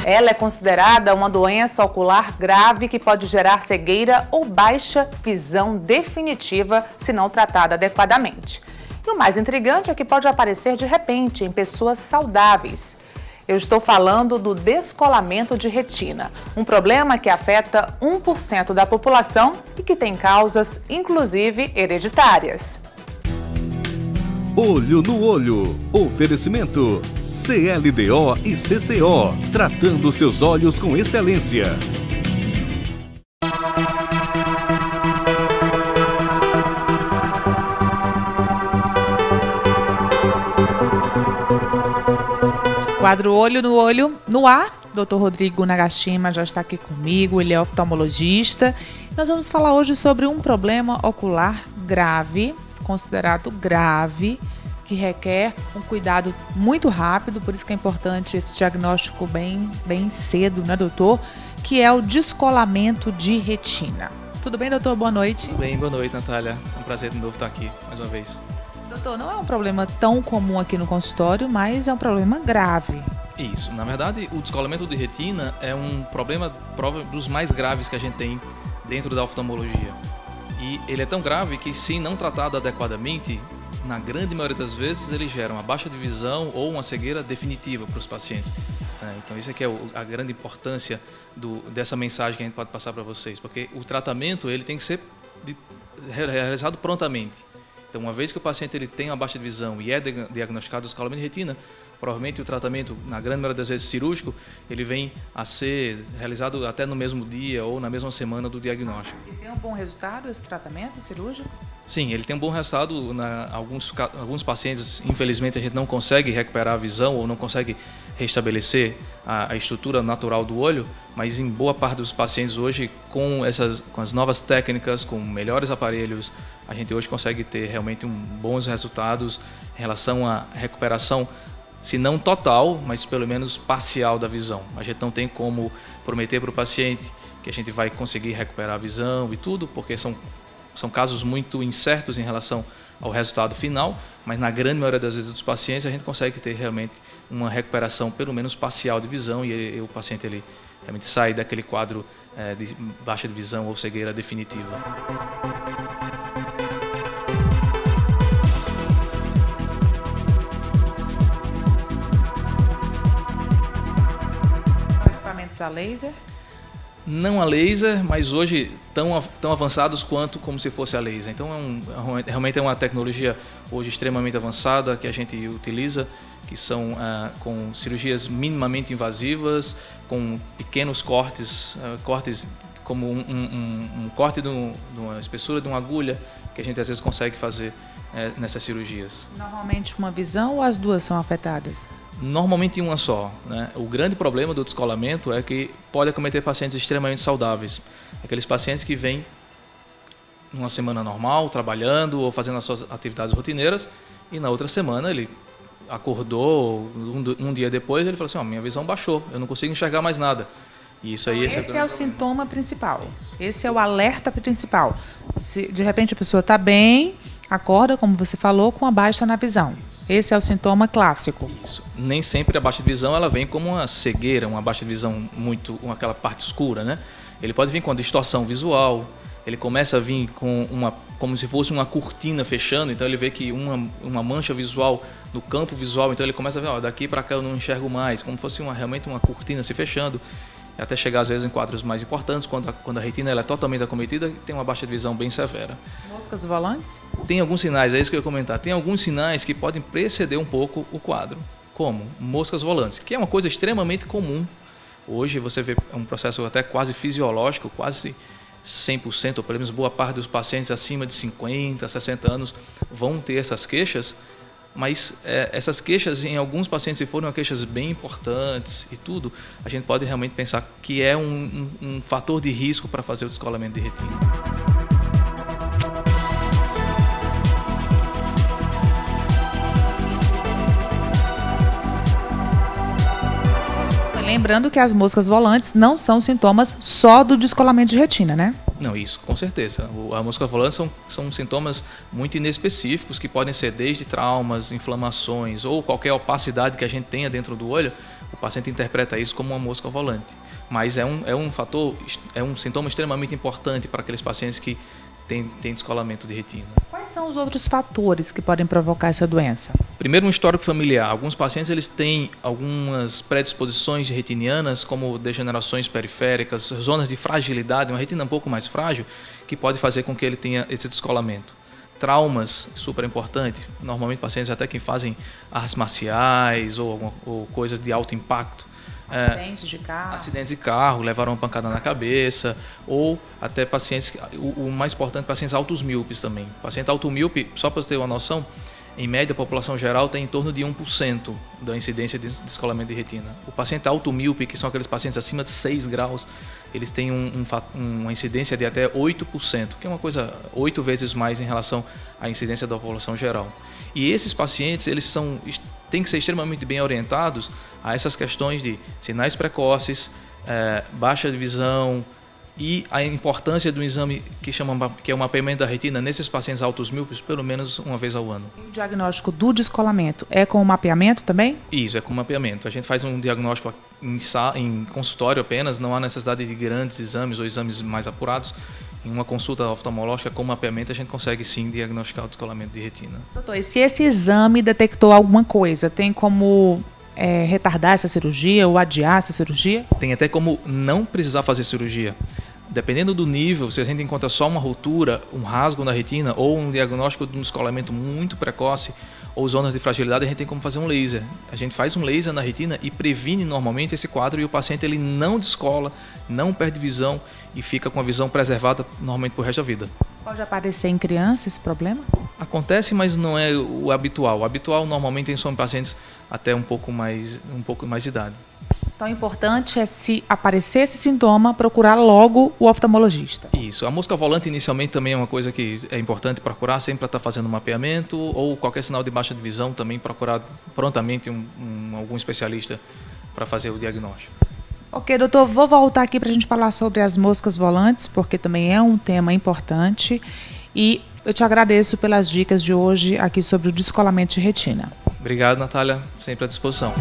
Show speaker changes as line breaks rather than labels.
Ela é considerada uma doença ocular grave que pode gerar cegueira ou baixa visão definitiva se não tratada adequadamente. E o mais intrigante é que pode aparecer de repente em pessoas saudáveis. Eu estou falando do descolamento de retina, um problema que afeta 1% da população e que tem causas, inclusive, hereditárias.
Olho no Olho. Oferecimento CLDO e CCO, tratando seus olhos com excelência.
Quadro Olho no Olho no ar. Dr. Rodrigo Nagashima já está aqui comigo, ele é oftalmologista. Nós vamos falar hoje sobre um problema ocular grave, considerado grave, que requer um cuidado muito rápido, por isso que é importante esse diagnóstico bem cedo, né, doutor? Que é o descolamento de retina. Tudo bem, doutor? Boa noite.
Tudo bem, boa noite, Natália. É um prazer de novo estar aqui, mais uma vez.
Doutor, não é um problema tão comum aqui no consultório, mas é um problema grave.
Isso. Na verdade, o descolamento de retina é um problema dos mais graves que a gente tem dentro da oftalmologia. E ele é tão grave que, se não tratado adequadamente, na grande maioria das vezes ele gera uma baixa de visão ou uma cegueira definitiva para os pacientes. Então, isso aqui é a grande importância dessa mensagem que a gente pode passar para vocês, porque o tratamento ele tem que ser realizado prontamente. Então, uma vez que o paciente ele tem uma baixa de visão e é diagnosticado descolamento de retina, provavelmente o tratamento, na grande maioria das vezes cirúrgico, ele vem a ser realizado até no mesmo dia ou na mesma semana do diagnóstico.
E tem um bom resultado esse tratamento cirúrgico?
Sim, ele tem um bom resultado. Alguns pacientes, infelizmente, a gente não consegue recuperar a visão ou não consegue restabelecer a estrutura natural do olho, mas em boa parte dos pacientes hoje, com as novas técnicas, com melhores aparelhos, a gente hoje consegue ter realmente bons resultados em relação à recuperação, se não total, mas pelo menos parcial da visão. A gente não tem como prometer para o paciente que a gente vai conseguir recuperar a visão e tudo, porque são casos muito incertos em relação ao resultado final, mas na grande maioria das vezes dos pacientes a gente consegue ter realmente uma recuperação pelo menos parcial de visão e o paciente ele realmente sai daquele quadro de baixa de visão ou cegueira definitiva.
Equipamentos a laser?
Não a laser, mas hoje tão avançados quanto como se fosse a laser. Então realmente é uma tecnologia hoje extremamente avançada que a gente utiliza, que são com cirurgias minimamente invasivas, com pequenos cortes como um corte de uma espessura de uma agulha, que a gente às vezes consegue fazer nessas cirurgias.
Normalmente uma visão ou as duas são afetadas?
Normalmente uma só, né? O grande problema do descolamento é que pode acometer pacientes extremamente saudáveis. Aqueles pacientes que vêm numa semana normal, trabalhando ou fazendo as suas atividades rotineiras, e na outra semana ele acordou, um dia depois ele falou assim, minha visão baixou, eu não consigo enxergar mais nada. E isso aí,
esse é o sintoma principal, esse é o alerta principal. Se de repente a pessoa está bem, acorda, como você falou, com a baixa na visão. Esse é o sintoma clássico.
Isso. Nem sempre a baixa de visão ela vem como uma cegueira, uma baixa de visão aquela parte escura, né? Ele pode vir com uma distorção visual, ele começa a vir como se fosse uma cortina fechando, então ele vê que uma mancha visual no campo visual, então ele começa a ver, daqui para cá eu não enxergo mais, como se fosse realmente uma cortina se fechando, até chegar às vezes em quadros mais importantes, quando a retina ela é totalmente acometida, tem uma baixa de visão bem severa.
Moscas volantes?
Tem alguns sinais, é isso que eu ia comentar, tem alguns sinais que podem preceder um pouco o quadro, como moscas volantes, que é uma coisa extremamente comum. Hoje você vê um processo até quase fisiológico, quase 100%, ou pelo menos boa parte dos pacientes acima de 50, 60 anos vão ter essas queixas, mas essas queixas, em alguns pacientes, se forem queixas bem importantes e tudo, a gente pode realmente pensar que é um fator de risco para fazer o descolamento de retina.
Lembrando que as moscas volantes não são sintomas só do descolamento de retina, né?
Não, isso, com certeza. A mosca volante são sintomas muito inespecíficos que podem ser desde traumas, inflamações ou qualquer opacidade que a gente tenha dentro do olho, o paciente interpreta isso como uma mosca volante. Mas é um sintoma extremamente importante para aqueles pacientes que têm descolamento de retina.
Quais são os outros fatores que podem provocar essa doença?
Primeiro, um histórico familiar. Alguns pacientes eles têm algumas predisposições retinianas, como degenerações periféricas, zonas de fragilidade, uma retina um pouco mais frágil, que pode fazer com que ele tenha esse descolamento. Traumas, super importante. Normalmente, pacientes até que fazem artes marciais ou coisas de alto impacto. Acidentes de carro, levaram uma pancada na cabeça, ou até pacientes, o mais importante, pacientes altos míopes também. Paciente alto míope, só para você ter uma noção, em média a população geral tem em torno de 1% da incidência de descolamento de retina. O paciente alto míope, que são aqueles pacientes acima de 6 graus, eles têm uma incidência de até 8%, que é uma coisa 8 vezes mais em relação à incidência da população geral. E esses pacientes, têm que ser extremamente bem orientados a essas questões de sinais precoces, baixa de visão e a importância do exame que é o mapeamento da retina nesses pacientes altos míopes pelo menos uma vez ao ano.
O diagnóstico do descolamento é com o mapeamento também?
Isso, é com mapeamento. A gente faz um diagnóstico em consultório apenas, não há necessidade de grandes exames ou exames mais apurados. Em uma consulta oftalmológica com mapeamento, a gente consegue sim diagnosticar o descolamento de retina.
Doutor, e se esse exame detectou alguma coisa, tem como retardar essa cirurgia ou adiar essa cirurgia?
Tem até como não precisar fazer cirurgia. Dependendo do nível, se a gente encontra só uma ruptura, um rasgo na retina ou um diagnóstico de um descolamento muito precoce ou zonas de fragilidade, a gente tem como fazer um laser. A gente faz um laser na retina e previne normalmente esse quadro e o paciente ele não descola, não perde visão e fica com a visão preservada normalmente por resto da vida.
Pode aparecer em criança esse problema?
Acontece, mas não é o habitual. O habitual normalmente são pacientes até um pouco mais de idade.
Então, o importante é, se aparecer esse sintoma, procurar logo o oftalmologista.
Isso. A mosca volante inicialmente também é uma coisa que é importante procurar, sempre para estar fazendo mapeamento, ou qualquer sinal de baixa de visão também procurar prontamente algum especialista para fazer o diagnóstico.
Ok, doutor, vou voltar aqui para a gente falar sobre as moscas volantes, porque também é um tema importante. E eu te agradeço pelas dicas de hoje aqui sobre o descolamento de retina.
Obrigado, Natália. Sempre à disposição.